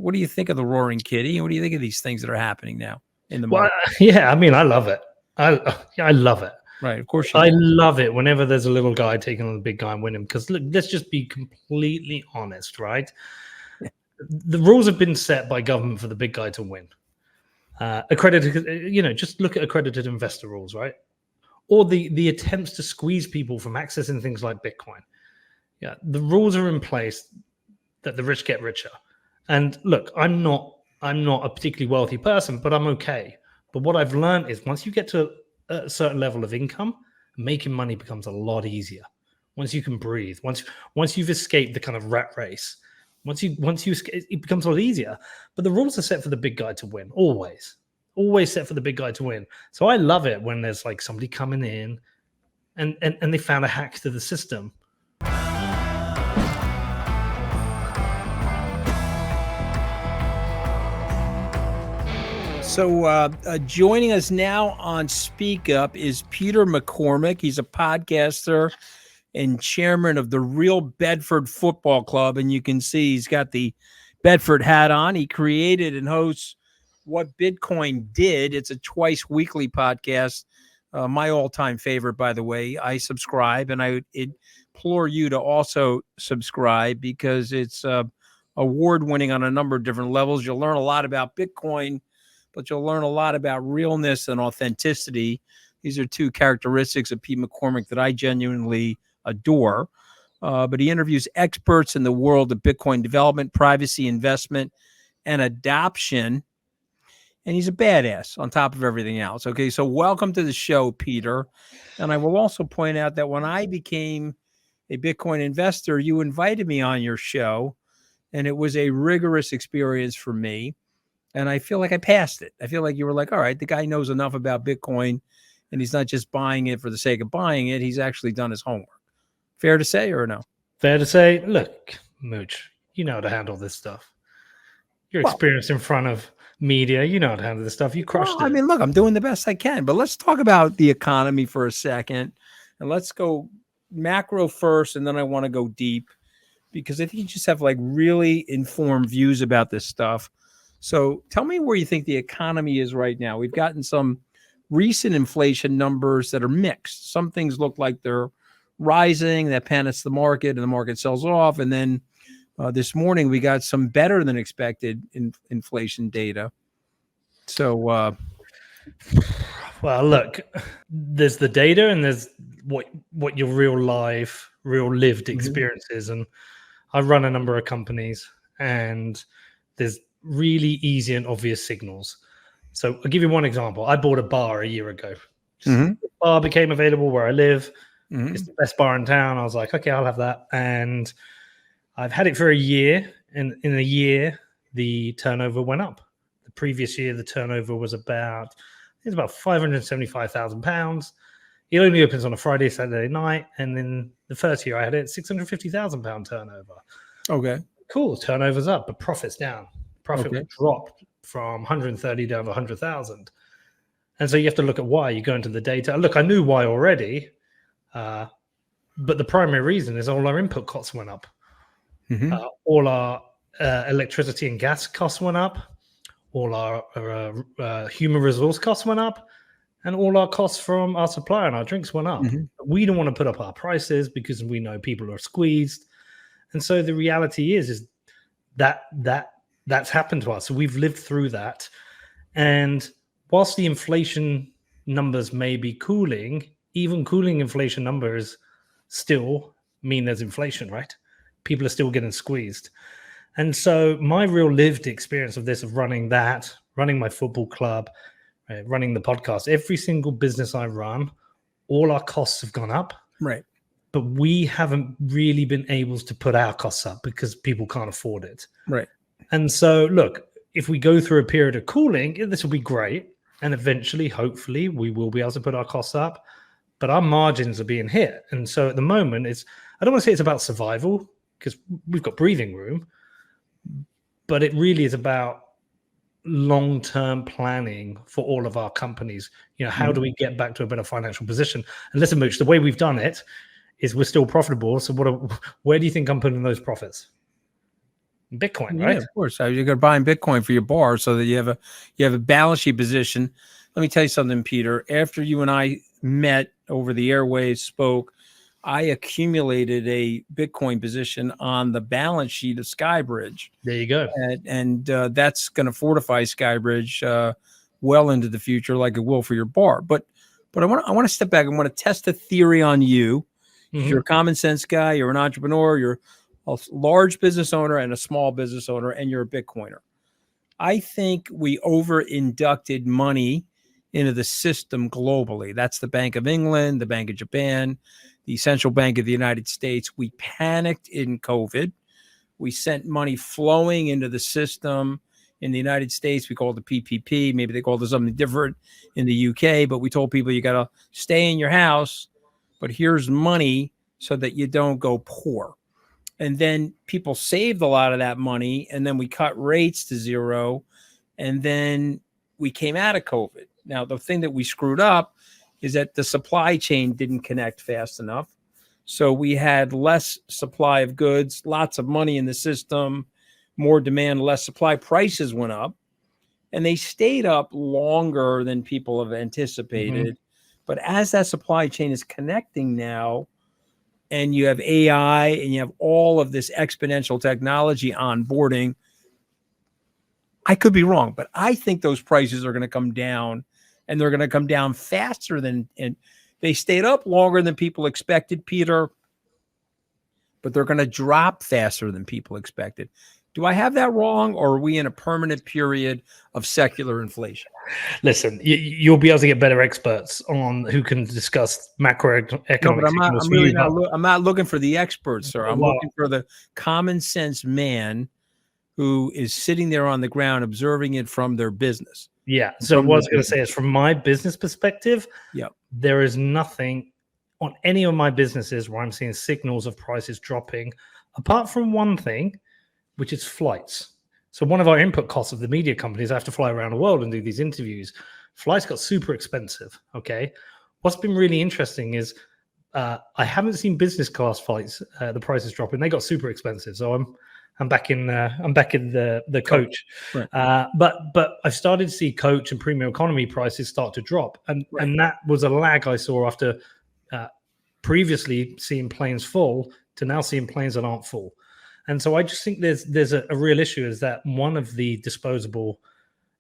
what do you think of the Roaring Kitty? And what do you think of these things that are happening now in the market? Yeah, I mean, I love it. I love it. Right, of course. I love it whenever there's a little guy taking on the big guy and winning. Because look, let's just be completely honest, right? The rules have been set by government for the big guy to win. Accredited, just look at accredited investor rules, right? Or the attempts to squeeze people from accessing things like Bitcoin. Yeah, the rules are in place that the rich get richer. And look, I'm not a particularly wealthy person, but I'm okay. But what I've learned is once you get to a certain level of income, making money becomes a lot easier. Once you can breathe, once you've escaped the kind of rat race, once you escape, it becomes a lot easier. But the rules are set for the big guy to win, always set for the big guy to win. So I love it when there's like somebody coming in and they found a hack to the system. So joining us now on Speak Up is Peter McCormack. He's a podcaster and chairman of the Real Bedford Football Club. And you can see he's got the Bedford hat on. He created and hosts What Bitcoin Did. It's a twice weekly podcast. My all-time favorite, by the way. I subscribe, and I implore you to also subscribe because it's award-winning on a number of different levels. You'll learn a lot about Bitcoin, but you'll learn a lot about realness and authenticity. These are two characteristics of Pete McCormack that I genuinely adore. But he interviews experts in the world of Bitcoin development, privacy, investment, and adoption. And he's a badass on top of everything else. Okay, so welcome to the show, Peter. And I will also point out that when I became a Bitcoin investor, you invited me on your show, and it was a rigorous experience for me. And I feel like I passed it. I feel like you were like, all right, the guy knows enough about Bitcoin, and he's not just buying it for the sake of buying it. He's actually done his homework. Fair to say or no? Fair to say. Look, Mooch, you know how to handle this stuff. You're experienced in front of media. You know how to handle this stuff. You crushed it. I mean, look, I'm doing the best I can. But let's talk about the economy for a second. And let's go macro first, and then I want to go deep. Because I think you just have like really informed views about this stuff. So tell me where you think the economy is right now. We've gotten some recent inflation numbers that are mixed. Some things look like they're rising, that panics the market, and the market sells off. And then this morning, we got some better than expected inflation data. So, well, look, there's the data and there's what your real lived experience is. And I run a number of companies, and there's really easy and obvious signals. So I'll give you one example. I bought a bar a year ago. The bar became available where I live. It's the best bar in town. I was like, okay, I'll have that. And I've had it for a year. And in a year, the turnover went up. The previous year, the turnover was about £575,000. It only opens on a Friday, Saturday night. And then the first year I had it, £650,000 turnover. Okay. Cool. Turnover's up, but profit's down. Profit dropped from 130 down to 100,000. And so you have to look at why. You go into the data. Look, I knew why already, but the primary reason is all our input costs went up. All our electricity and gas costs went up. All our human resource costs went up. And all our costs from our supplier and our drinks went up. We don't want to put up our prices because we know people are squeezed. And so the reality is that's happened to us. So we've lived through that. And whilst the inflation numbers may be cooling, even cooling inflation numbers still mean there's inflation, right? People are still getting squeezed. And so my real lived experience of this, of running my football club, running the podcast, every single business I run, all our costs have gone up. Right. But we haven't really been able to put our costs up because people can't afford it. Right. And so, look, if we go through a period of cooling, this will be great. And eventually, hopefully, we will be able to put our costs up. But our margins are being hit. And so at the moment, I don't want to say it's about survival because we've got breathing room. But it really is about long-term planning for all of our companies. How do we get back to a better financial position? And listen, Mooch, the way we've done it is we're still profitable. So where do you think I'm putting those profits? Bitcoin, Yeah, right? of course. So you're going to buy in Bitcoin for your bar so that you have a balance sheet position. Let me tell you something, Peter. After you and I met over the airwaves, spoke, I accumulated a Bitcoin position on the balance sheet of Skybridge. There you go. And that's going to fortify Skybridge well into the future, like it will for your bar. But I want to step back. I want to test a theory on you. You're a common sense guy. You're an entrepreneur. You're a large business owner and a small business owner, and you're a Bitcoiner. I think we over-inducted money into the system globally. That's the Bank of England, the Bank of Japan, the Central Bank of the United States. We panicked in COVID. We sent money flowing into the system. In the United States, we called it PPP. Maybe they called it something different in the UK, but we told people you got to stay in your house, but here's money so that you don't go poor. And then people saved a lot of that money, and then we cut rates to zero, and then we came out of COVID. Now, the thing that we screwed up is that the supply chain didn't connect fast enough. So we had less supply of goods, lots of money in the system, more demand, less supply. Prices went up, and they stayed up longer than people have anticipated. But as that supply chain is connecting now, and you have AI and you have all of this exponential technology onboarding, I could be wrong, but I think those prices are going to come down, and they're going to come down faster than, and they stayed up longer than people expected, Peter, but they're going to drop faster than people expected. Do I have that wrong, or are we in a permanent period of secular inflation? Listen, you'll be able to get better experts on who can discuss macroeconomic. No, but I'm not looking for the experts, sir. I'm looking for the common sense man who is sitting there on the ground observing it from their business. Yeah. So what I was going to say is, from my business perspective, there is nothing on any of my businesses where I'm seeing signals of prices dropping, apart from one thing, which is flights. So one of our input costs of the media companies, I have to fly around the world and do these interviews. Flights got super expensive. Okay. What's been really interesting is I haven't seen business class flights, the prices dropping. They got super expensive. So I'm back in the coach. Right. But I've started to see coach and premium economy prices start to drop. And that was a lag I saw after previously seeing planes full to now seeing planes that aren't full. And so I just think there's a real issue, is that one of the disposable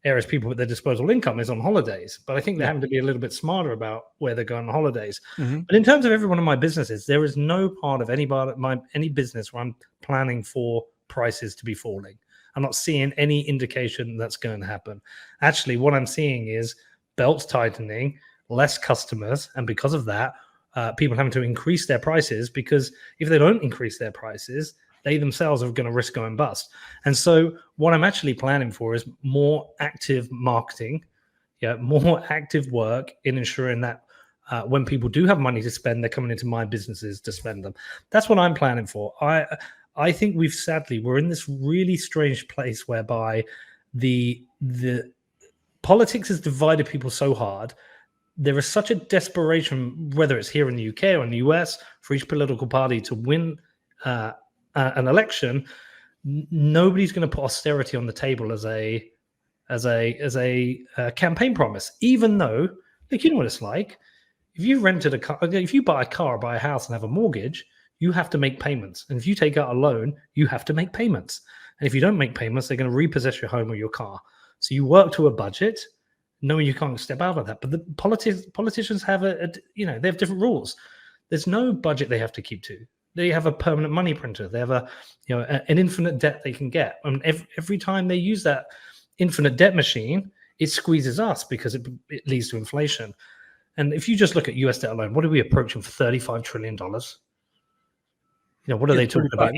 areas people with their disposable income is on holidays. But I think they're having to be a little bit smarter about where they're going on holidays. But in terms of every one of my businesses, there is no part of any business where I'm planning for prices to be falling. I'm not seeing any indication that's going to happen. Actually, what I'm seeing is belts tightening, less customers, and because of that, people having to increase their prices, because if they don't increase their prices, they themselves are going to risk going bust. And so what I'm actually planning for is more active marketing, more active work in ensuring that when people do have money to spend, they're coming into my businesses to spend them. That's what I'm planning for. I think we're in this really strange place whereby the politics has divided people so hard. There is such a desperation, whether it's here in the UK or in the US, for each political party to win an election. Nobody's going to put austerity on the table as a campaign promise, even though, like, you know what it's like. If you rented a car, if you buy a car, buy a house, and have a mortgage, you have to make payments. And if you take out a loan, you have to make payments. And if you don't make payments, they're going to repossess your home or your car. So you work to a budget, knowing you can't step out of that. But the politicians have they have different rules. There's no budget they have to keep to. They have a permanent money printer. They have an infinite debt they can get. And every time they use that infinite debt machine, it squeezes us because it leads to inflation. And if you just look at US debt alone, what are we approaching for $35 trillion? What are they talking about?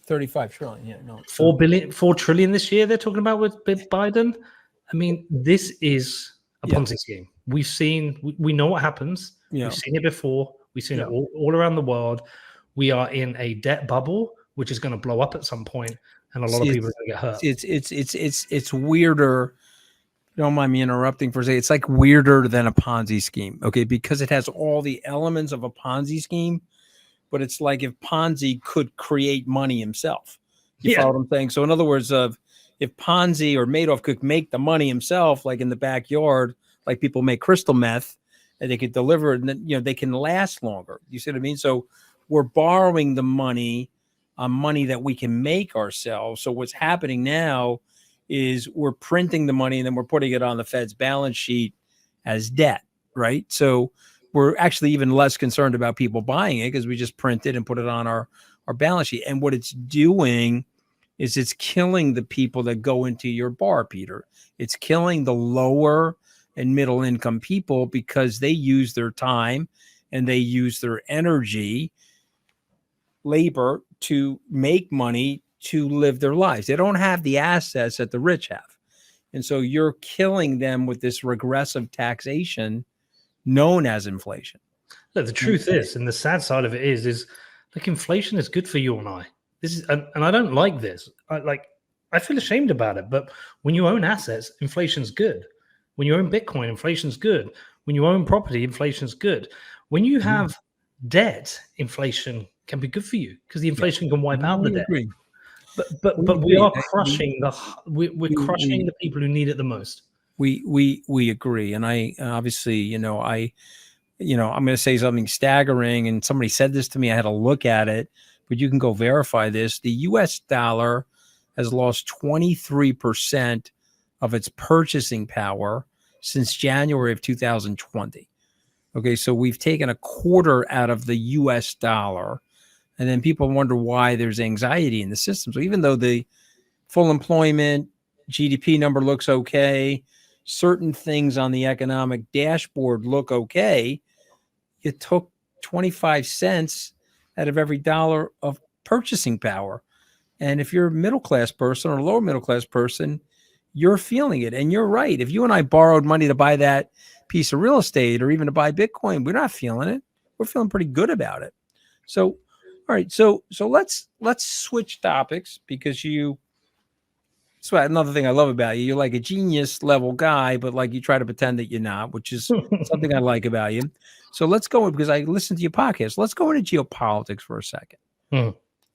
35 trillion. Yeah, no. 4 trillion this year they're talking about with Biden. I mean, this is a Ponzi scheme. We know what happens. We've seen it before. We've seen it all around the world. We are in a debt bubble, which is going to blow up at some point, and a lot of people are going to get hurt. It's weirder. Don't mind me interrupting for a second. It's like weirder than a Ponzi scheme, okay? Because it has all the elements of a Ponzi scheme, but it's like if Ponzi could create money himself. You follow what I'm saying? So in other words, if Ponzi or Madoff could make the money himself, like in the backyard, like people make crystal meth, and they could deliver it, and then, they can last longer. You see what I mean? So we're borrowing the money on money that we can make ourselves. So what's happening now is we're printing the money and then we're putting it on the Fed's balance sheet as debt, right? So we're actually even less concerned about people buying it because we just print it and put it on our balance sheet. And what it's doing is it's killing the people that go into your bar, Peter. It's killing the lower and middle income people because they use their time and they use their energy, labor to make money to live their lives. They don't have the assets that the rich have. And so you're killing them with this regressive taxation known as inflation. Look, the truth is, and the sad side of it is like inflation is good for you and I. This is, and I don't like this. I feel ashamed about it. But when you own assets, inflation's good. When you own Bitcoin, inflation's good. When you own property, inflation's good. When you have debt, inflation can be good for you because the inflation can wipe out the debt. Agree. But we are crushing we're crushing the people who need it the most. We agree, and I obviously, I'm going to say something staggering, and somebody said this to me. I had to look at it, but you can go verify this. The U.S. dollar has lost 23% of its purchasing power since January of 2020. Okay, so we've taken a quarter out of the U.S. dollar. And then people wonder why there's anxiety in the system. So even though the full employment GDP number looks okay, certain things on the economic dashboard look okay, you took 25 cents out of every dollar of purchasing power. And if you're a middle-class person or lower middle-class person, you're feeling it. And you're right. If you and I borrowed money to buy that piece of real estate or even to buy Bitcoin, we're not feeling it. We're feeling pretty good about it. So all right, so let's switch topics because so another thing I love about you, you're like a genius level guy, but like you try to pretend that you're not, which is something I like about you. So let's go, because I listened to your podcast. Let's go into geopolitics for a second.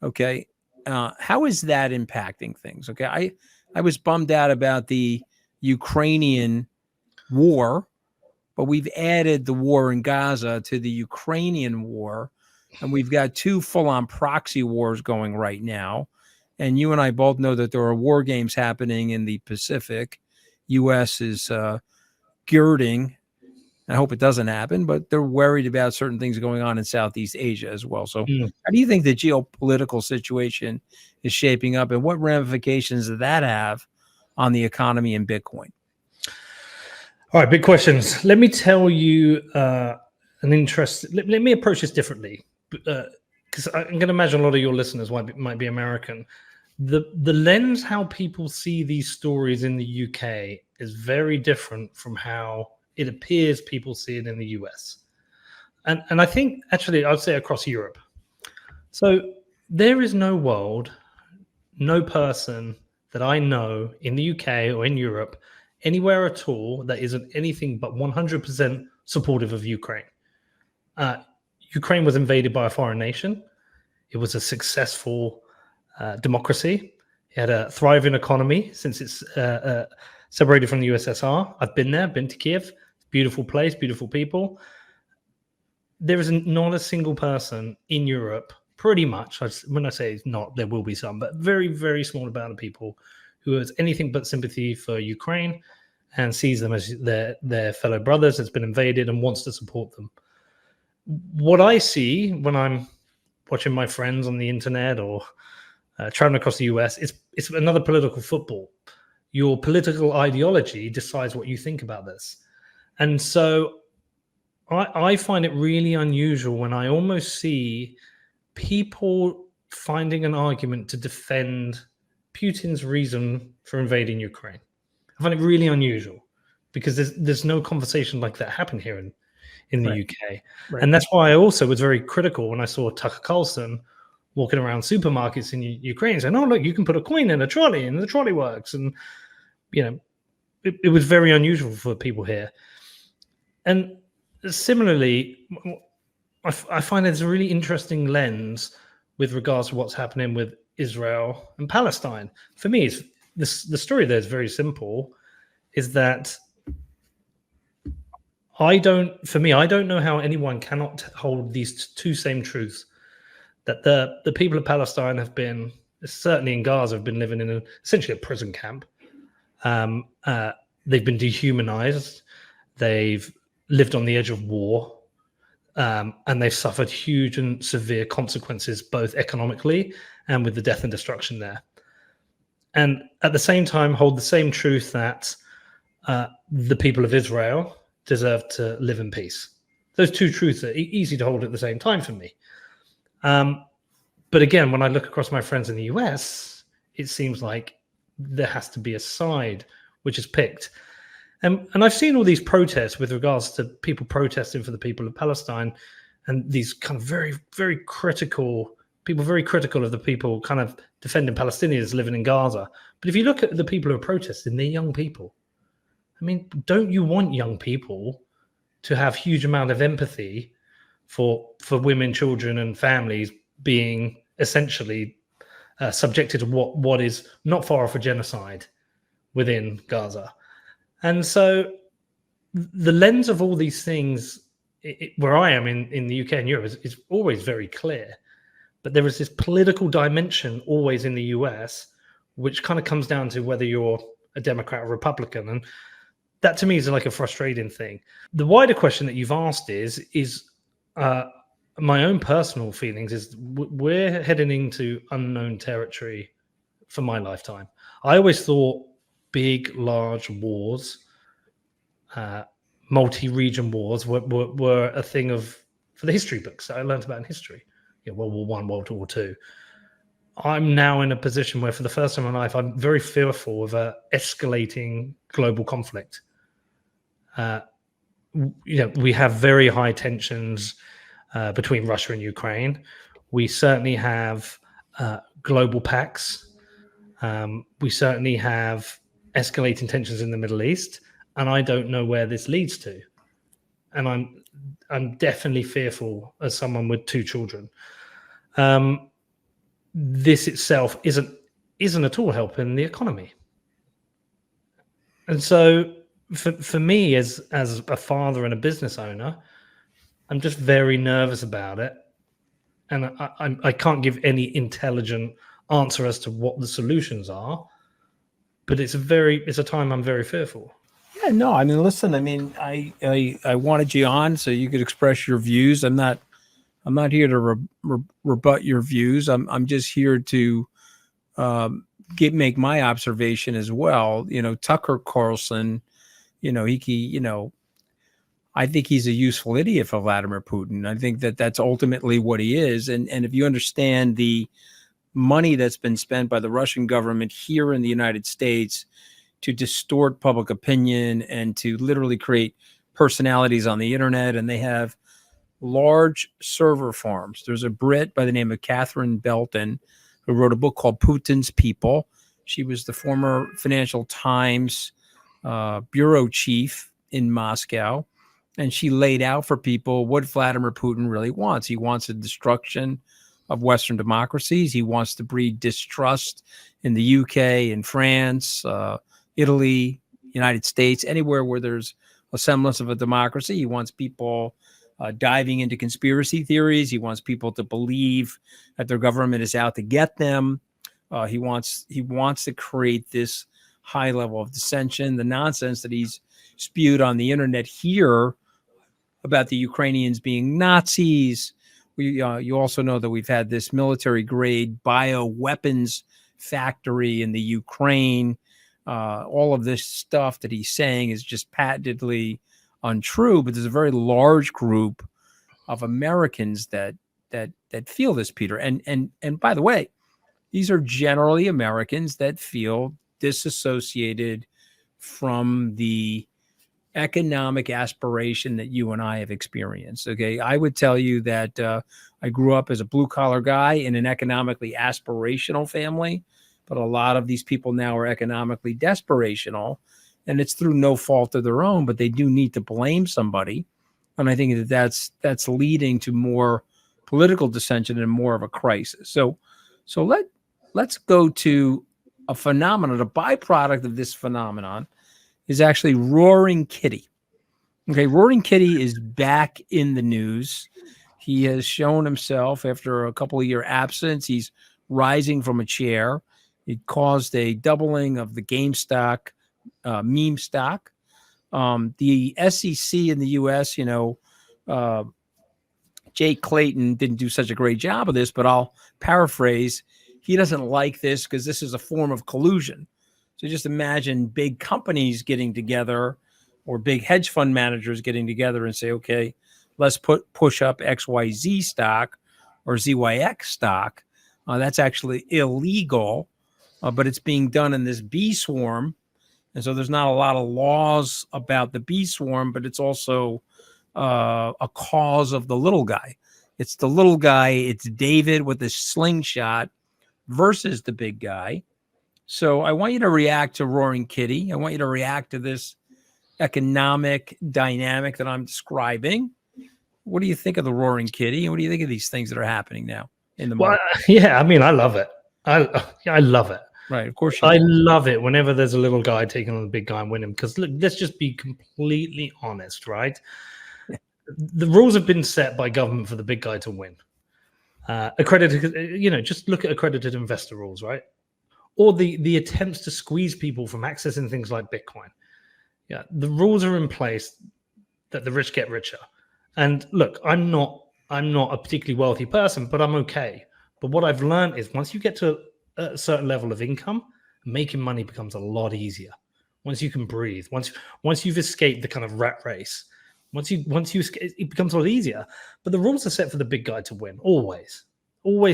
Okay. How is that impacting things? Okay. I was bummed out about the Ukrainian war, but we've added the war in Gaza to the Ukrainian war. And we've got two full-on proxy wars going right now. And you and I both know that there are war games happening in the Pacific. U.S. is girding. I hope it doesn't happen, but they're worried about certain things going on in Southeast Asia as well. So how do you think the geopolitical situation is shaping up, and what ramifications does that have on the economy and Bitcoin? All right, big questions. Let me tell you an interest. Let me approach this differently. Because I'm going to imagine a lot of your listeners might be American. The lens how people see these stories in the UK is very different from how it appears people see it in the US. And I think, actually, I'd say across Europe. So there is no world, no person that I know in the UK or in Europe, anywhere at all, that isn't anything but 100% supportive of Ukraine. Ukraine was invaded by a foreign nation. It was a successful democracy. It had a thriving economy since it's separated from the USSR. I've been there, been to Kiev. Beautiful place, beautiful people. There is not a single person in Europe, pretty much, when I say it's not, there will be some, but very, very small amount of people who has anything but sympathy for Ukraine and sees them as their fellow brothers that's been invaded and wants to support them. What I see when I'm watching my friends on the internet or traveling across the US, it's another political football. Your political ideology decides what you think about this. And so I find it really unusual when I almost see people finding an argument to defend Putin's reason for invading Ukraine. I find it really unusual because there's no conversation like that happen here in the UK. Right. And that's why I also was very critical when I saw Tucker Carlson walking around supermarkets in Ukraine saying, oh, look, you can put a coin in a trolley and the trolley works. And, it was very unusual for people here. And similarly, I find there's a really interesting lens with regards to what's happening with Israel and Palestine. For me, the story there is very simple, is that I don't know how anyone cannot hold these two same truths, that the people of Palestine have been, certainly in Gaza, have been living in essentially a prison camp. They've been dehumanized. They've lived on the edge of war. And they've suffered huge and severe consequences, both economically and with the death and destruction there. And at the same time, hold the same truth that the people of Israel deserve to live in peace. Those two truths are easy to hold at the same time for me. But again, when I look across my friends in the US, it seems like there has to be a side which is picked. And I've seen all these protests with regards to people protesting for the people of Palestine, and these kind of very, very critical people, very critical of the people kind of defending Palestinians living in Gaza. But if you look at the people who are protesting, they're young people. I mean, don't you want young people to have huge amount of empathy for women, children, and families being essentially subjected to what is not far off a genocide within Gaza? And so the lens of all these things, where I am in the UK and Europe, is always very clear. But there is this political dimension always in the US, which kind of comes down to whether you're a Democrat or Republican. And that to me is like a frustrating thing. The wider question that you've asked is my own personal feelings is we're heading into unknown territory for my lifetime. I always thought big, large wars, multi-region wars were a thing for the history books that I learned about in history. World War I, World War II. I'm now in a position where for the first time in my life, I'm very fearful of escalating global conflict. We have very high tensions between Russia and Ukraine. We certainly have global pacts. We certainly have escalating tensions in the Middle East, and I don't know where this leads to. And I'm definitely fearful as someone with two children. This itself isn't at all helping the economy. And so for me as a father and a business owner, I'm just very nervous about it. And I can't give any intelligent answer as to what the solutions are, but it's a time I'm very fearful. Yeah, no, I mean, listen, I mean, I wanted you on so you could express your views. I'm not here to rebut your views. I'm just here to make my observation as well. Tucker Carlson, I think he's a useful idiot for Vladimir Putin. I think that's ultimately what he is. And if you understand the money that's been spent by the Russian government here in the United States to distort public opinion and to literally create personalities on the internet, and they have large server farms. There's a Brit by the name of Catherine Belton who wrote a book called Putin's People. She was the former Financial Times bureau chief in Moscow, and she laid out for people what Vladimir Putin really wants. He wants the destruction of Western democracies. He wants to breed distrust in the UK and France, Italy, United States, anywhere where there's a semblance of a democracy. He wants people diving into conspiracy theories. He wants people to believe that their government is out to get them. He wants to create this high level of dissension. The nonsense that he's spewed on the internet here about the Ukrainians being Nazis. You also know that we've had this military grade bioweapons factory in the Ukraine. All of this stuff that he's saying is just patently untrue, but there's a very large group of Americans that feel this, Peter. And by the way, these are generally Americans that feel disassociated from the economic aspiration that you and I have experienced. Okay. I would tell you that I grew up as a blue collar guy in an economically aspirational family, but a lot of these people now are economically desperational, and it's through no fault of their own, but they do need to blame somebody. And I think that's leading to more political dissension and more of a crisis. So let's go to a phenomenon. A byproduct of this phenomenon is actually Roaring Kitty. Okay, Roaring Kitty is back in the news. He has shown himself after a couple of year absence. He's rising from a chair. It caused a doubling of the GameStop meme stock. The SEC in the U.S., Jay Clayton didn't do such a great job of this, but I'll paraphrase. He doesn't like this because this is a form of collusion. So just imagine big companies getting together or big hedge fund managers getting together and say, okay, let's push up XYZ stock or ZYX stock. That's actually illegal, but it's being done in this bee swarm. And so there's not a lot of laws about the bee swarm, but it's also a cause of the little guy. It's the little guy. It's David with a slingshot versus the big guy. So I want you to react to Roaring Kitty. I want you to react to this economic dynamic that I'm describing. What do you think of the Roaring Kitty? And what do you think of these things that are happening now in the market? Well, yeah, I mean, I love it. I love it. Right, of course. I love it whenever there's a little guy taking on the big guy and winning. Because look, let's just be completely honest, right? The rules have been set by government for the big guy to win. Accredited, just look at accredited investor rules, right? Or the attempts to squeeze people from accessing things like Bitcoin. Yeah, the rules are in place that the rich get richer. And look, I'm not a particularly wealthy person, but I'm okay. But what I've learned is once you get to a certain level of income, making money becomes a lot easier. Once you can breathe, once you've escaped the kind of rat race, once you escape, it becomes a lot easier. But the rules are set for the big guy to win, always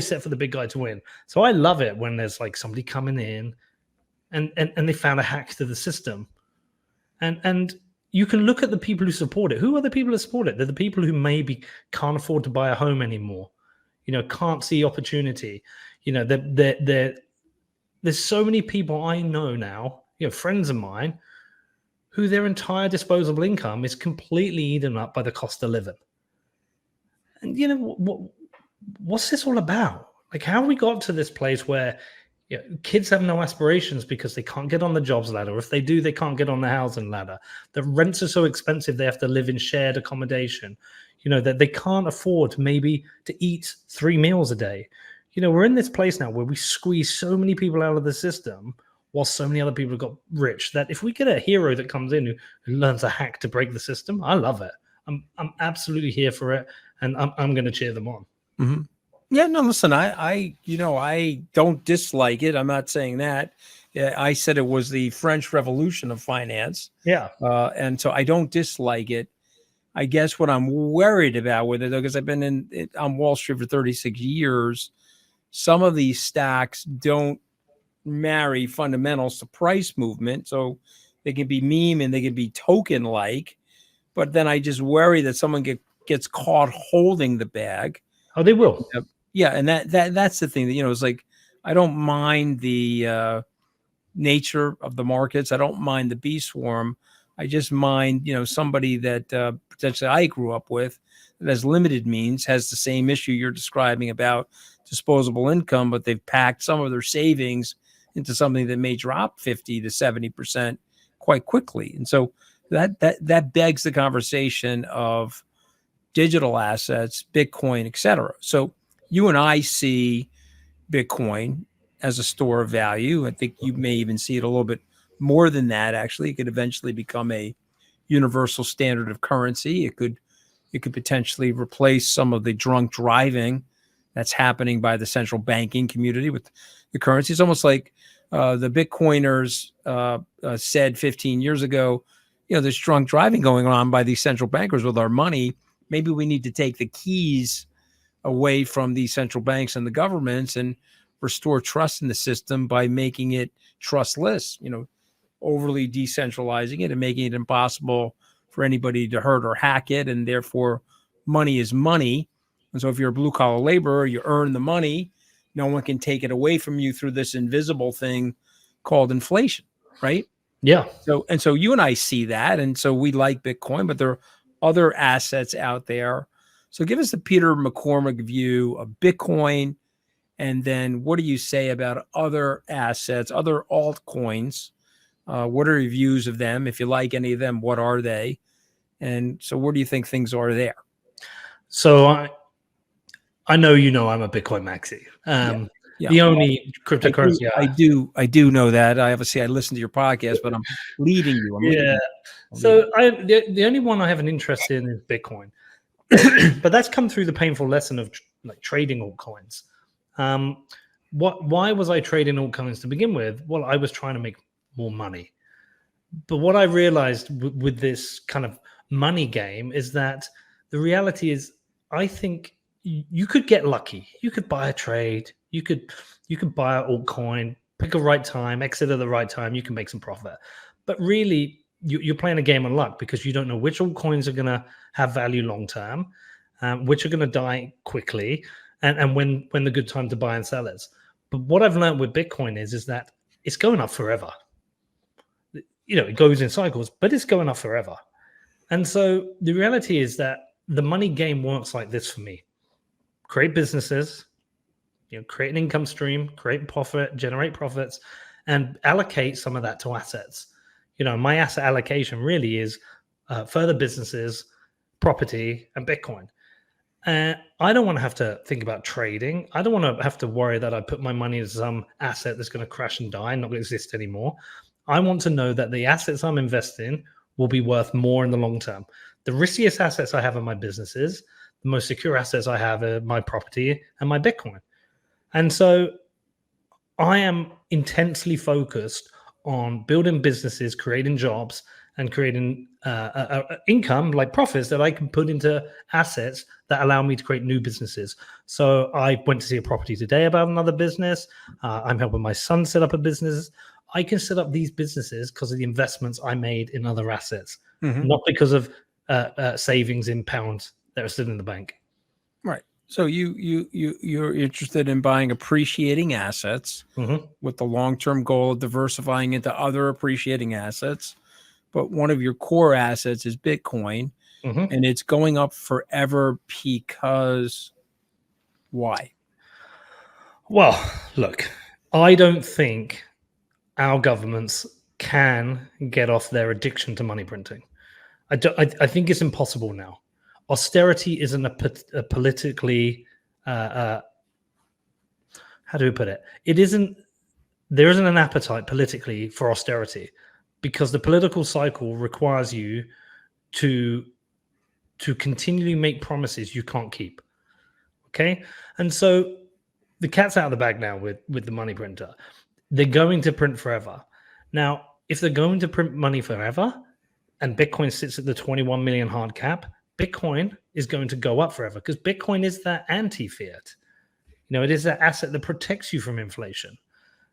set for the big guy to win. So I love it when there's like somebody coming in and they found a hack to the system. And you can look at the people who support it. Who are the people who support it? They're the people who maybe can't afford to buy a home anymore, can't see opportunity. There's so many people I know now, friends of mine, who their entire disposable income is completely eaten up by the cost of living. And what's this all about? Like, how we got to this place where kids have no aspirations because they can't get on the jobs ladder. If they do, they can't get on the housing ladder. The rents are so expensive, they have to live in shared accommodation. That they can't afford maybe to eat 3 meals a day. We're in this place now where we squeeze so many people out of the system while so many other people have got rich, that if we get a hero that comes in who learns a hack to break the system, I love it. I'm absolutely here for it, and I'm going to cheer them on. Mm-hmm. Yeah, no, listen, I don't dislike it. I'm not saying that. I said it was the French Revolution of finance. Yeah. And so I don't dislike it. I guess what I'm worried about with it, though, because I've been on Wall Street for 36 years, some of these stocks don't marry fundamentals to price movement. So they can be meme and they can be token like, but then I just worry that someone gets caught holding the bag. Oh, they will. Yeah. And that's the thing that, it's like, I don't mind the nature of the markets. I don't mind the bee swarm. I just mind, somebody that potentially I grew up with that has limited means, has the same issue you're describing about disposable income, but they've packed some of their savings into something that may drop 50 to 70% quite quickly. And so that begs the conversation of digital assets, Bitcoin, et cetera. So you and I see Bitcoin as a store of value. I think you may even see it a little bit more than that. Actually, it could eventually become a universal standard of currency. It could potentially replace some of the drunk driving that's happening by the central banking community with the currency. It's almost like the Bitcoiners said 15 years ago, there's drunk driving going on by these central bankers with our money. Maybe we need to take the keys away from these central banks and the governments and restore trust in the system by making it trustless, overly decentralizing it and making it impossible for anybody to hurt or hack it. And therefore, money is money. And so if you're a blue collar laborer, you earn the money. No one can take it away from you through this invisible thing called inflation, right? Yeah. So you and I see that. And so we like Bitcoin, but there are other assets out there. So give us the Peter McCormack view of Bitcoin And then what do you say about other assets, other altcoins? What are your views of them? If you like any of them, what are they? And so where do you think things are there? So I know I'm a Bitcoin maxi. Yeah. The only cryptocurrency I do know that. I listen to your podcast, but I'm leading you. So the only one I have an interest in is Bitcoin, but that's come through the painful lesson of like trading altcoins. Why was I trading altcoins to begin with? Well, I was trying to make more money. But what I realized with this kind of money game is that the reality is, I think you could get lucky. You could buy a trade. You could buy an altcoin, pick a right time, exit at the right time. You can make some profit. But really, you're playing a game of luck because you don't know which altcoins are going to have value long term, which are going to die quickly, and when the good time to buy and sell is. But what I've learned with Bitcoin is that it's going up forever. It goes in cycles, but it's going up forever. And so the reality is that the money game works like this for me. Create businesses, create an income stream, create profit, generate profits, and allocate some of that to assets. My asset allocation really is further businesses, property, and Bitcoin. I don't want to have to think about trading. I don't want to have to worry that I put my money into some asset that's going to crash and die and not exist anymore. I want to know that the assets I'm investing will be worth more in the long term. The riskiest assets I have are my businesses. The most secure assets I have are my property and my Bitcoin. And so I am intensely focused on building businesses, creating jobs, and creating income, like profits that I can put into assets that allow me to create new businesses. So I went to see a property today about another business. I'm helping my son set up a business. I can set up these businesses because of the investments I made in other assets, not because of savings in pounds that are sitting in the bank. Right. So you're interested in buying appreciating assets with the long-term goal of diversifying into other appreciating assets. But one of your core assets is Bitcoin, and it's going up forever because why? Well, look, I don't think our governments can get off their addiction to money printing. I think it's impossible now. Austerity isn't a politically, how do we put it? There isn't an appetite politically for austerity because the political cycle requires you to continually make promises you can't keep. Okay. And so the cat's out of the bag now with the money printer. They're going to print forever. Now, if they're going to print money forever and Bitcoin sits at the 21 million hard cap, Bitcoin is going to go up forever because Bitcoin is that anti-fiat. It is that asset that protects you from inflation.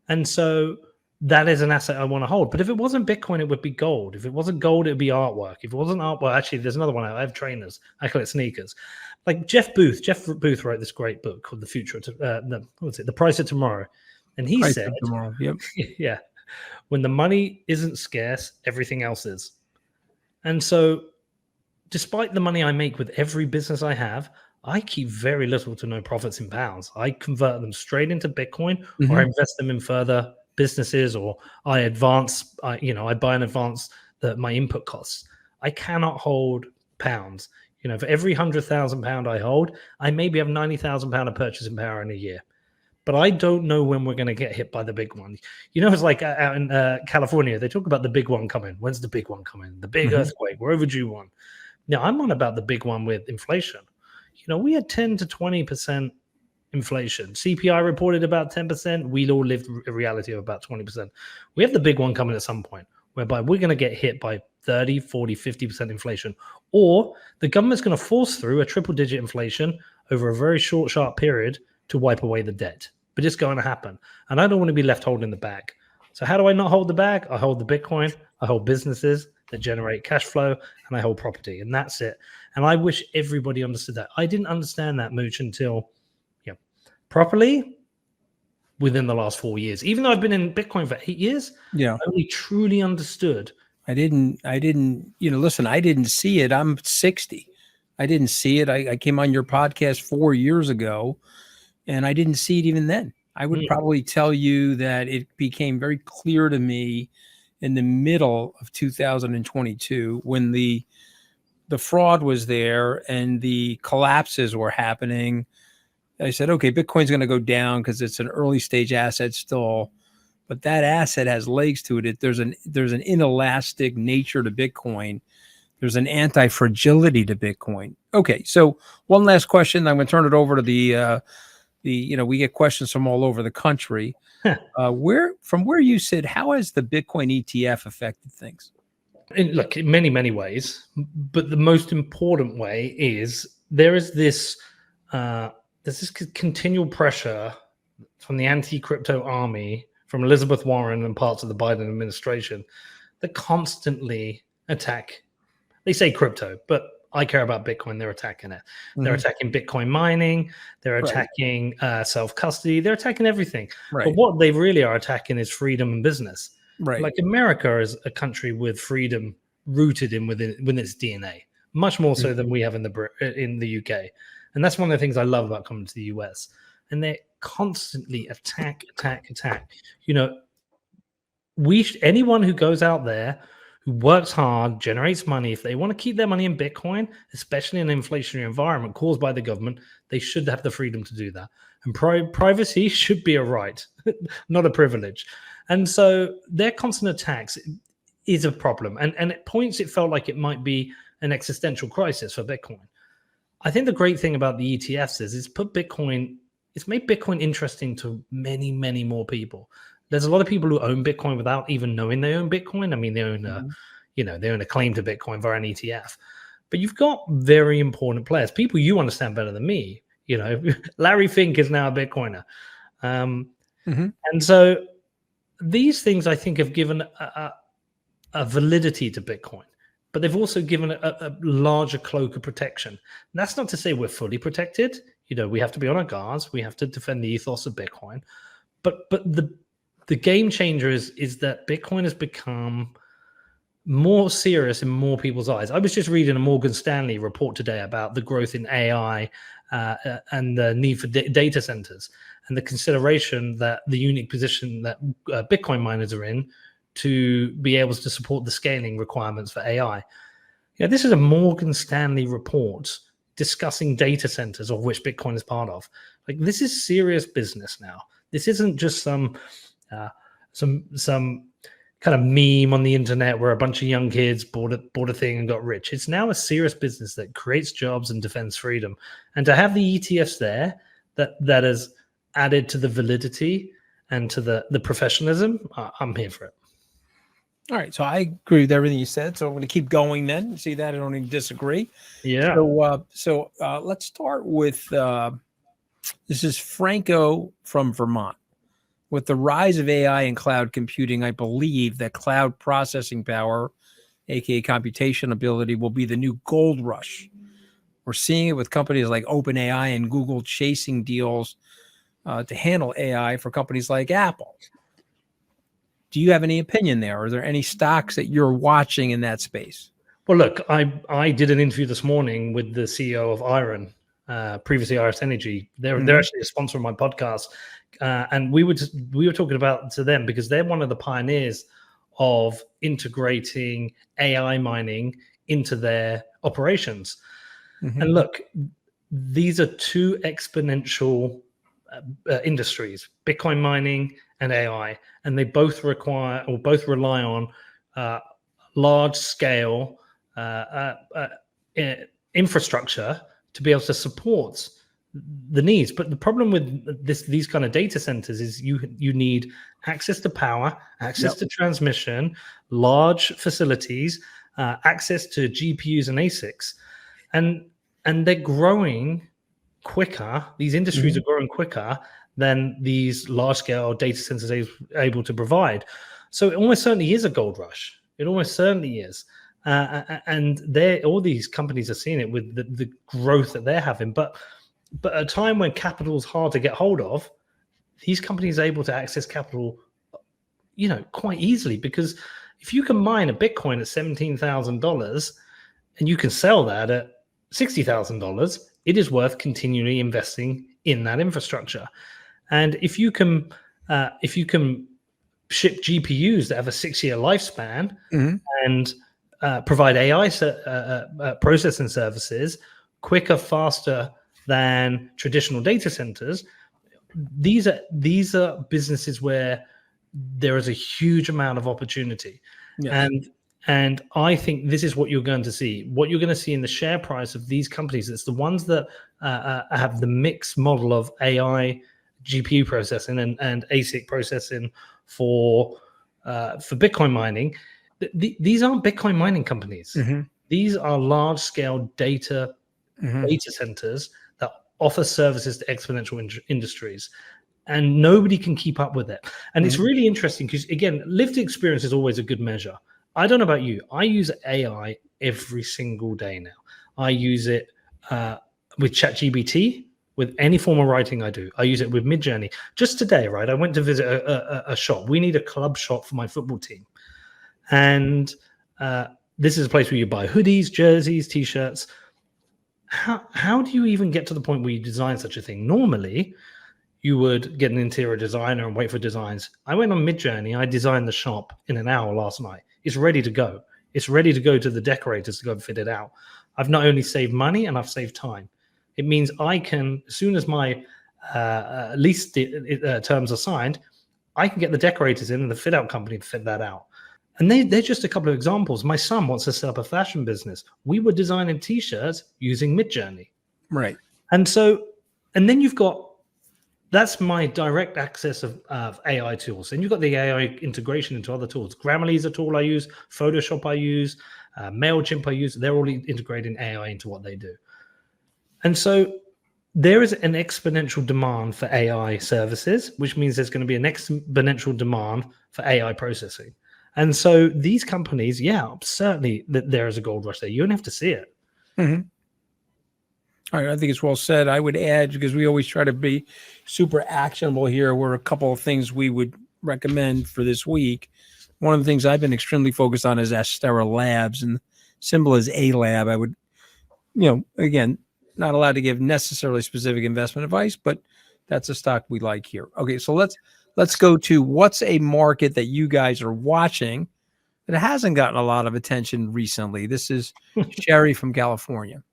And so that is an asset I want to hold. But if it wasn't Bitcoin, it would be gold. If it wasn't gold, it would be artwork. If it wasn't artwork, actually, there's another one. I have trainers. I collect sneakers. Like Jeff Booth. Jeff Booth wrote this great book called The Price of Tomorrow. And he said, Yep. Yeah, when the money isn't scarce, everything else is. And so despite the money I make with every business I have, I keep very little to no profits in pounds. I convert them straight into Bitcoin or I invest them in further businesses, or I advance, I buy in advance my input costs. I cannot hold pounds. For every £100,000 I hold, I maybe have £90,000 of purchasing power in a year. But I don't know when we're going to get hit by the big one. It's like out in California, they talk about the big one coming. When's the big one coming? The big earthquake. We're overdue one. Now, I'm on about the big one with inflation. We had 10 to 20% inflation. CPI reported about 10%. We all lived a reality of about 20%. We have the big one coming at some point, whereby we're going to get hit by 30, 40, 50% inflation. Or the government's going to force through a triple-digit inflation over a very short, sharp period to wipe away the debt. But it's going to happen. And I don't want to be left holding the bag. So how do I not hold the bag? I hold the Bitcoin. I hold businesses that generate cash flow, and I hold property. And that's it. And I wish everybody understood that. I didn't understand that much until properly within the last 4 years. Even though I've been in Bitcoin for 8 years, I only truly understood. I didn't, listen, I didn't see it. I'm 60. I didn't see it. I came on your podcast 4 years ago and I didn't see it even then. I would probably tell you that it became very clear to me in the middle of 2022 when the fraud was there and the collapses were happening. I said, okay, Bitcoin's going to go down because it's an early stage asset still, but that asset has legs to it. There's an inelastic nature to Bitcoin. There's an anti-fragility to Bitcoin. Okay, so one last question. I'm going to turn it over to the we get questions from all over the country. From where you sit, how has the Bitcoin ETF affected things? Look, in many, many ways, but the most important way is there's this continual pressure from the anti-crypto army, from Elizabeth Warren and parts of the Biden administration that constantly attack. They say crypto, but I care about Bitcoin. They're attacking it. They're attacking Bitcoin mining. They're attacking self-custody. They're attacking everything. But what they really are attacking is freedom and business. Like America is a country with freedom rooted within its DNA, much more so than we have in the UK. And that's one of the things I love about coming to the US. And they constantly attack. Anyone who goes out there, who works hard, generates money, if they want to keep their money in Bitcoin, especially in an inflationary environment caused by the government, they should have the freedom to do that. And privacy should be a right, not a privilege. And so their constant attacks is a problem. And at points, it felt like it might be an existential crisis for Bitcoin. I think the great thing about the ETFs is it's made Bitcoin interesting to many, many more people. There's a lot of people who own Bitcoin without even knowing they own Bitcoin. I mean, they own a claim to Bitcoin via an ETF. But you've got very important players, people you understand better than me. Larry Fink is now a Bitcoiner. And so these things, I think, have given a validity to Bitcoin, but they've also given a larger cloak of protection. And that's not to say we're fully protected. We have to be on our guards. We have to defend the ethos of Bitcoin. But the game changer is that Bitcoin has become more serious in more people's eyes. I was just reading a Morgan Stanley report today about the growth in AI and the need for data centers and the consideration that the unique position that Bitcoin miners are in to be able to support the scaling requirements for AI. This is a Morgan Stanley report discussing data centers, of which Bitcoin is part of. Like, this is serious business now. This isn't just some kind of meme on the internet where a bunch of young kids bought a thing and got rich. It's now a serious business that creates jobs and defends freedom. And to have the ETFs there that has added to the validity and to the professionalism, I'm here for it. All right, so I agree with everything you said. So I'm going to keep going then. See that? I don't even disagree. Yeah. So let's start with this is Franco from Vermont. With the rise of AI and cloud computing, I believe that cloud processing power, aka computation ability, will be the new gold rush. We're seeing it with companies like OpenAI and Google chasing deals to handle AI for companies like Apple. Do you have any opinion there? Are there any stocks that you're watching in that space? Well, look, I did an interview this morning with the CEO of Iron, previously Iris Energy. They're actually a sponsor of my podcast, and we were talking about to them because they're one of the pioneers of integrating AI mining into their operations. And look, these are two exponential industries: Bitcoin mining and AI, and they both require or both rely on large scale infrastructure to be able to support the needs. But the problem with these kind of data centers is you need access to power, access to transmission, large facilities, access to GPUs and ASICs, and they're growing quicker. These industries are growing quicker than these large-scale data centers are able to provide. So it almost certainly is a gold rush. It almost certainly is. And all these companies are seeing it with the growth that they're having. But at a time when capital is hard to get hold of, these companies are able to access capital, quite easily. Because if you can mine a Bitcoin at $17,000 and you can sell that at $60,000, it is worth continually investing in that infrastructure. And if you can ship GPUs that have a 6-year lifespan and provide AI processing services quicker, faster than traditional data centers, these are businesses where there is a huge amount of opportunity. Yes. And I think this is what you're going to see. What you're going to see in the share price of these companies, it's the ones that have the mixed model of AI, GPU processing, and ASIC processing for Bitcoin mining. These aren't Bitcoin mining companies. These are large-scale data centers that offer services to exponential industries. And nobody can keep up with it. And it's really interesting because, again, lived experience is always a good measure. I don't know about you. I use AI every single day now. I use it with ChatGPT, with any form of writing I do. I use it with Midjourney. Just today, right, I went to visit a shop. We need a club shop for my football team. And this is a place where you buy hoodies, jerseys, T-shirts. How do you even get to the point where you design such a thing? Normally, you would get an interior designer and wait for designs. I went on Midjourney. I designed the shop in an hour last night. It's ready to go. It's ready to go to the decorators to go and fit it out. I've not only saved money and I've saved time. It means I can, as soon as my lease terms are signed, I can get the decorators in and the fit out company to fit that out. And they're just a couple of examples. My son wants to set up a fashion business. We were designing T-shirts using Midjourney. Right. And then you've got, that's my direct access of AI tools. And you've got the AI integration into other tools. Grammarly is a tool I use. Photoshop I use. MailChimp I use. They're all integrating AI into what they do. And so there is an exponential demand for AI services, which means there's going to be an exponential demand for AI processing. And so these companies, certainly there is a gold rush there. You don't have to see it. All right, I think it's well said. I would add, because we always try to be super actionable here, were a couple of things we would recommend for this week. One of the things I've been extremely focused on is Astera Labs, and the symbol is A Lab. I would, again, not allowed to give necessarily specific investment advice, but that's a stock we like here. Okay, so let's go to what's a market that you guys are watching that hasn't gotten a lot of attention recently. This is Sherry from California.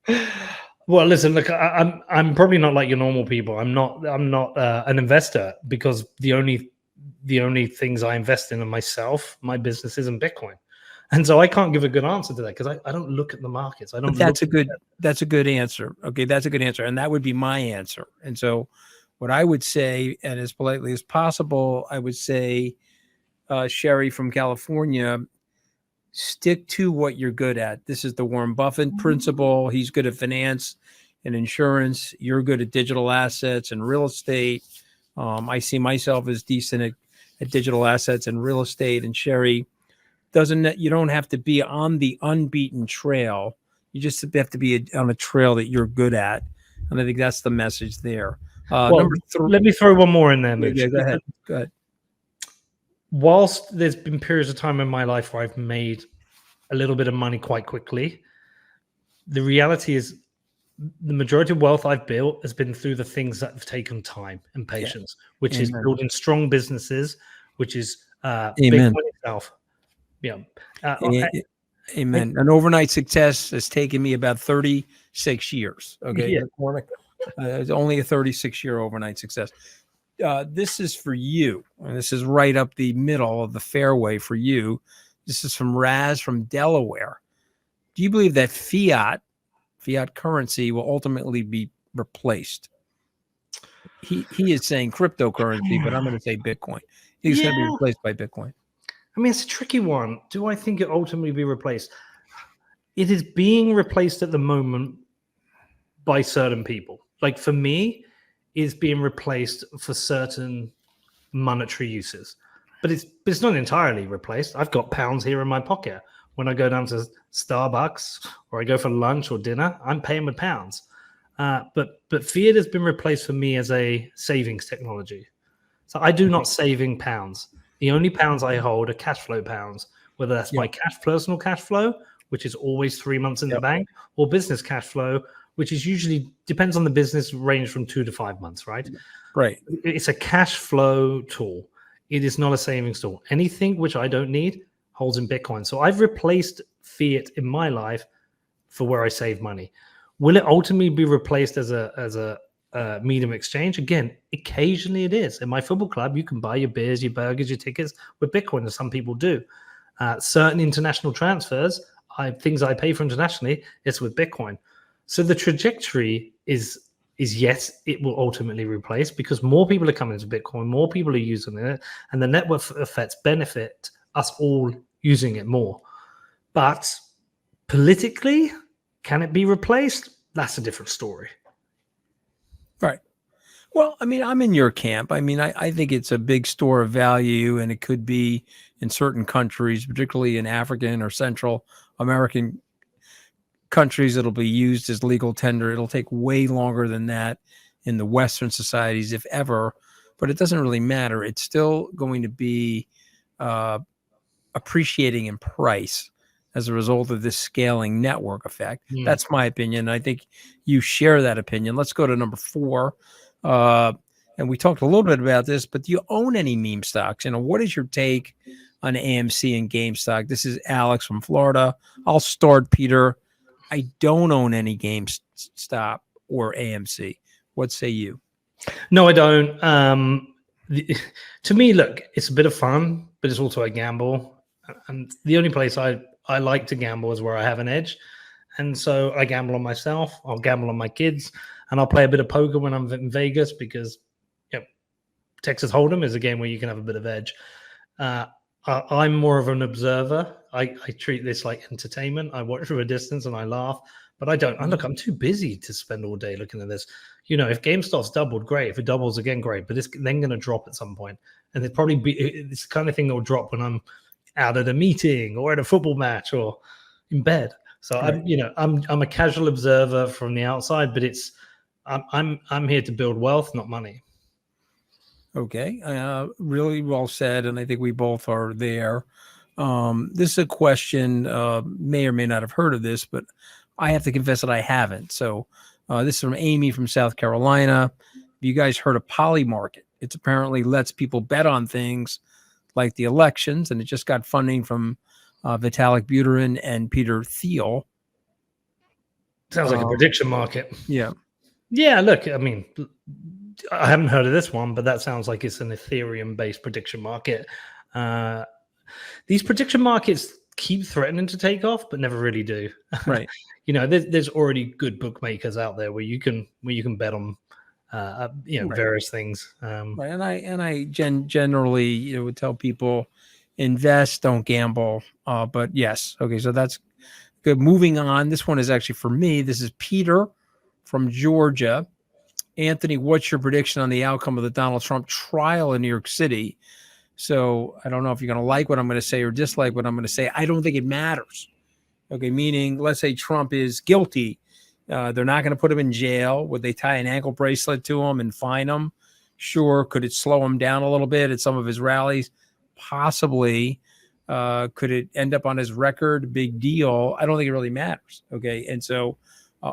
Well, listen, look, I'm probably not like your normal people. I'm not an investor, because the only things I invest in are myself, my businesses, and Bitcoin. And so I can't give a good answer to that because I don't look at the markets. I don't. But that's a good answer. Okay, that's a good answer, and that would be my answer. And so, what I would say, and as politely as possible, I would say, Sherry from California, stick to what you're good at. This is the Warren Buffett principle. He's good at finance and insurance. You're good at digital assets and real estate. I see myself as decent at digital assets and real estate. And Sherry, you don't have to be on the unbeaten trail. You just have to be on a trail that you're good at. And I think that's the message there. Let me throw one more in there, Mitch. Yeah, go ahead. Whilst there's been periods of time in my life where I've made a little bit of money quite quickly, the reality is the majority of wealth I've built has been through the things that have taken time and patience, which is building strong businesses, which is Bitcoin itself. Yeah. Amen. An overnight success has taken me about 36 years. Okay. Yeah. McCormack, it's only a 36-year overnight success. This is for you. And this is right up the middle of the fairway for you. This is from Raz from Delaware. Do you believe that fiat currency will ultimately be replaced? He is saying cryptocurrency, but I'm going to say Bitcoin. He's going to be replaced by Bitcoin. I mean, it's a tricky one. Do I think it ultimately be replaced? It is being replaced at the moment by certain people. Like for me, it's being replaced for certain monetary uses. But it's not entirely replaced. I've got pounds here in my pocket. When I go down to Starbucks or I go for lunch or dinner, I'm paying with pounds. But fiat has been replaced for me as a savings technology. So I do not save in pounds. The only pounds I hold are cash flow pounds, whether that's my personal cash flow, which is always 3 months in the bank, or business cash flow, which is usually depends on the business, range from 2 to 5 months, right? Right. It's a cash flow tool. It is not a savings tool. Anything which I don't need holds in Bitcoin. So I've replaced fiat in my life for where I save money. Will it ultimately be replaced as a medium exchange? Again, occasionally it is. In my football club, you can buy your beers, your burgers, your tickets with Bitcoin, as some people do. Certain international transfers, things I pay for internationally, it's with Bitcoin. So the trajectory is yes, it will ultimately replace, because more people are coming into Bitcoin, more people are using it, and the network effects benefit us all using it more. But politically, can it be replaced? That's a different story. Right. Well, I mean, I'm in your camp. I mean, I think it's a big store of value, and it could be in certain countries, particularly in African or Central American countries, it'll be used as legal tender. It'll take way longer than that in the Western societies, if ever, but it doesn't really matter. It's still going to be appreciating in price as a result of this scaling network effect. That's my opinion. I think you share that opinion. Let's go to number 4. And we talked a little bit about this, but do you own any meme stocks? What is your take on AMC and GameStop? This is Alex from Florida. I'll start, Peter. I don't own any GameStop or AMC. What say you? No, I don't. To me, look, it's a bit of fun, but it's also a gamble. And the only place I like to gamble is where I have an edge. And so I gamble on myself. I'll gamble on my kids. And I'll play a bit of poker when I'm in Vegas, because Texas Hold'em is a game where you can have a bit of edge. I'm more of an observer. I treat this like entertainment. I watch from a distance and I laugh, but I don't. Look, I'm too busy to spend all day looking at this. If GameStop's doubled, great. If it doubles again, great. But it's then going to drop at some point, and it'll probably be it's the kind of thing that will drop when I'm out at a meeting or at a football match or in bed. So right. I'm a casual observer from the outside, but I'm here to build wealth, not money. Okay. Really well said. And I think we both are there. This is a question, may or may not have heard of this, but I have to confess that I haven't. So this is from Amy from South Carolina. Have you guys heard of Polymarket? It apparently lets people bet on things like the elections, and it just got funding from Vitalik Buterin and Peter Thiel. Sounds like a prediction market. Yeah. Yeah, look, I mean, I haven't heard of this one, but that sounds like it's an Ethereum-based prediction market. These prediction markets keep threatening to take off, but never really do. Right. There's already good bookmakers out there where you can bet on right. various things. Right. And I generally would tell people invest, don't gamble. But yes, okay, so that's good. Moving on. This one is actually for me. This is Peter from Georgia. Anthony, what's your prediction on the outcome of the Donald Trump trial in New York City? So I don't know if you're going to like what I'm going to say or dislike what I'm going to say. I don't think it matters. Okay, meaning let's say Trump is guilty. They're not going to put him in jail. Would they tie an ankle bracelet to him and fine him? Sure. Could it slow him down a little bit at some of his rallies? Possibly. Could it end up on his record? Big deal. I don't think it really matters. Okay, and so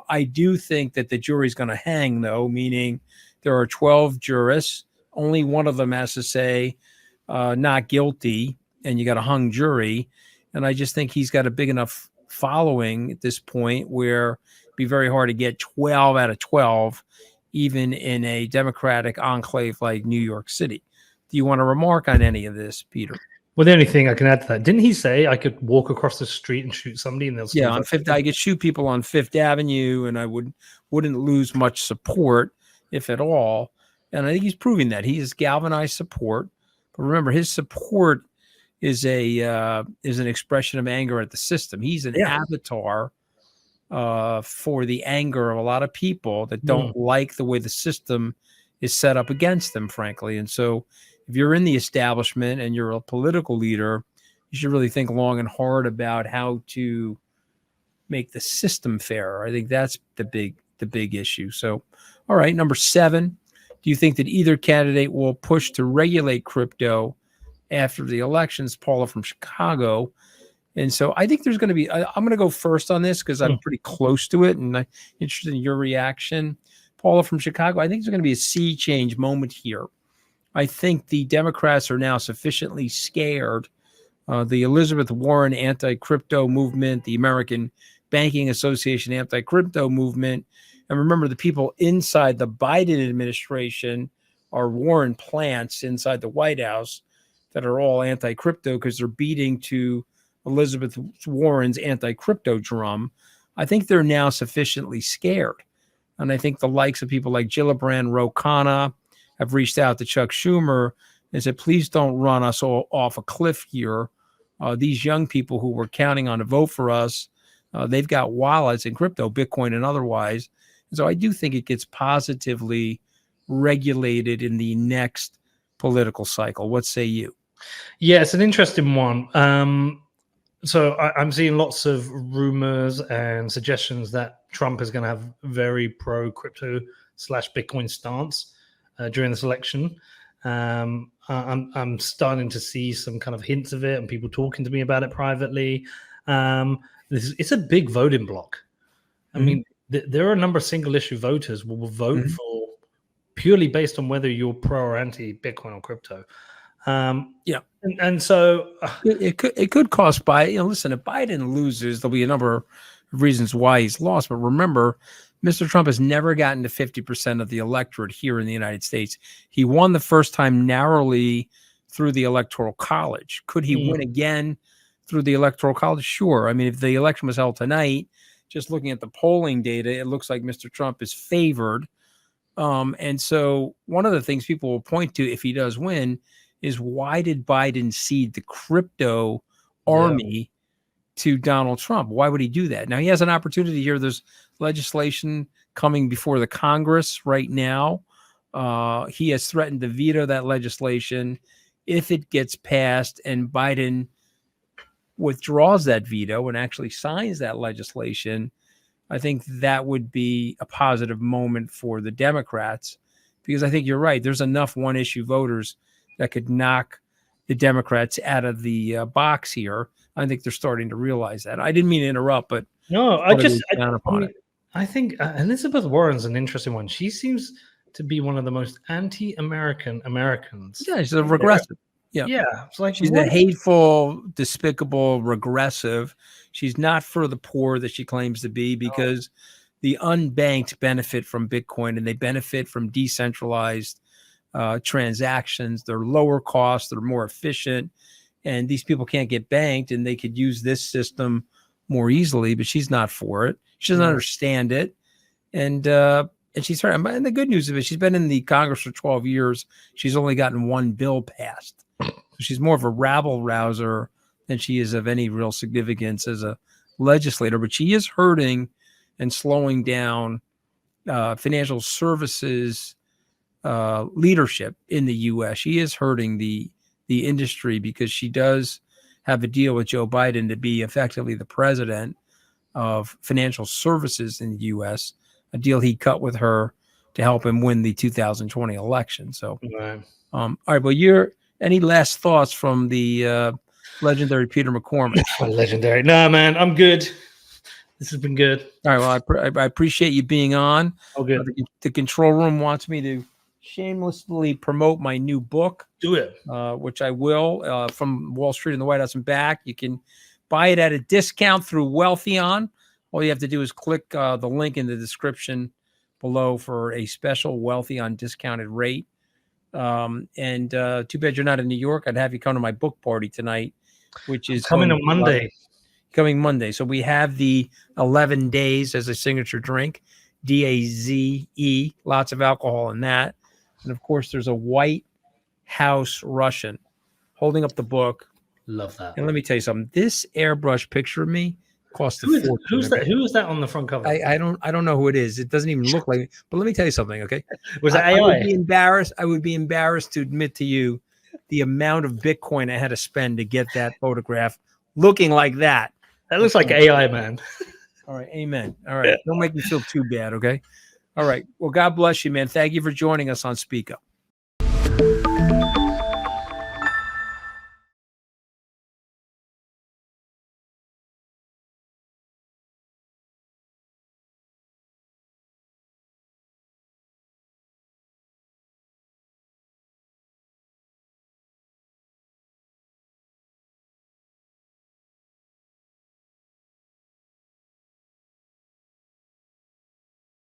I do think that the jury's going to hang, though, meaning there are 12 jurists. Only one of them has to say not guilty, and you got a hung jury. And I just think he's got a big enough following at this point where it'd be very hard to get 12 out of 12, even in a Democratic enclave like New York City. Do you want to remark on any of this, Peter? Well, the only thing I can add to that, didn't he say I could walk across the street and shoot somebody and they'll still on Fifth? I could shoot people on Fifth Avenue, and I wouldn't lose much support, if at all. And I think he's proving that he has galvanized support. But remember, his support is an expression of anger at the system. He's an avatar for the anger of a lot of people that don't like the way the system is set up against them, frankly. And so if you're in the establishment and you're a political leader, you should really think long and hard about how to make the system fairer. I think that's the big issue. So, all right, number 7, do you think that either candidate will push to regulate crypto after the elections? Paula from Chicago. And so I think there's going to be, I'm going to go first on this because I'm pretty close to it, and I'm interested in your reaction. Paula from Chicago, I think there's going to be a sea change moment here. I think the Democrats are now sufficiently scared. The Elizabeth Warren anti-crypto movement, the American Banking Association anti-crypto movement, and remember the people inside the Biden administration are Warren plants inside the White House that are all anti-crypto because they're beating to Elizabeth Warren's anti-crypto drum. I think they're now sufficiently scared. And I think the likes of people like Gillibrand, Ro Khanna have reached out to Chuck Schumer and said, please don't run us all off a cliff here. These young people who were counting on a vote for us, they've got wallets in crypto, Bitcoin and otherwise. And so I do think it gets positively regulated in the next political cycle. What say you? Yeah, it's an interesting one. So I'm seeing lots of rumors and suggestions that Trump is going to have very pro crypto / Bitcoin stance during this election. I'm starting to see some kind of hints of it and people talking to me about it privately. It's a big voting block. I mean, there are a number of single issue voters who will vote for purely based on whether you're pro or anti Bitcoin or crypto. And so it could cost Biden. Listen, if Biden loses, there'll be a number of reasons why he's lost. But remember, Mr. Trump has never gotten to 50% of the electorate here in the United States. He won the first time narrowly through the Electoral College. Could he win again through the Electoral College? Sure. I mean, if the election was held tonight, just looking at the polling data, it looks like Mr. Trump is favored. And so one of the things people will point to if he does win is why did Biden cede the crypto army to Donald Trump? Why would he do that? Now, he has an opportunity here. There's legislation coming before the Congress right now. He has threatened to veto that legislation. If it gets passed and Biden withdraws that veto and actually signs that legislation, I think that would be a positive moment for the Democrats, because I think you're right. There's enough one-issue voters that could knock the Democrats out of the box here. I think they're starting to realize that. I didn't mean to interrupt, but no, I think Elizabeth Warren's an interesting one. She seems to be one of the most anti-American Americans. Yeah, she's a regressive. Yeah. It's like she's a hateful, despicable, regressive. She's not for the poor that she claims to be, because the unbanked benefit from Bitcoin and they benefit from decentralized transactions. They're lower cost, they're more efficient, and these people can't get banked and they could use this system more easily, but she's not for it. She doesn't understand it. And she's trying. And the good news of it, she's been in the Congress for 12 years. She's only gotten one bill passed. So she's more of a rabble rouser than she is of any real significance as a legislator, but she is hurting and slowing down financial services leadership in the U.S. She is hurting the industry because she does have a deal with Joe Biden to be effectively the president of financial services in the U.S., a deal he cut with her to help him win the 2020 election. So, all right. Well, any last thoughts from the legendary Peter McCormack? Legendary. No, man, I'm good. This has been good. All right. Well, I appreciate you being on. Oh, good. The control room wants me to shamelessly promote my new book. Do it. Which I will, from Wall Street and the White House and back. You can buy it at a discount through Wealthion. All you have to do is click the link in the description below for a special Wealthion discounted rate. And too bad you're not in New York. I'd have you come to my book party tonight, which is coming on Monday. Coming Monday. So we have the 11 days as a signature drink, DAZE, lots of alcohol in that. And of course, there's a White House Russian holding up the book. Love that. And let me tell you something. This airbrush picture of me cost a fortune. Who's that? Who is that on the front cover? I don't know who it is. It doesn't even look like it. But let me tell you something, okay? Was that AI? I would be embarrassed to admit to you the amount of Bitcoin I had to spend to get that photograph looking like that. That looks like AI, man. All right. Amen. All right. Don't make me feel too bad, okay? All right. Well, God bless you, man. Thank you for joining us on Speak Up.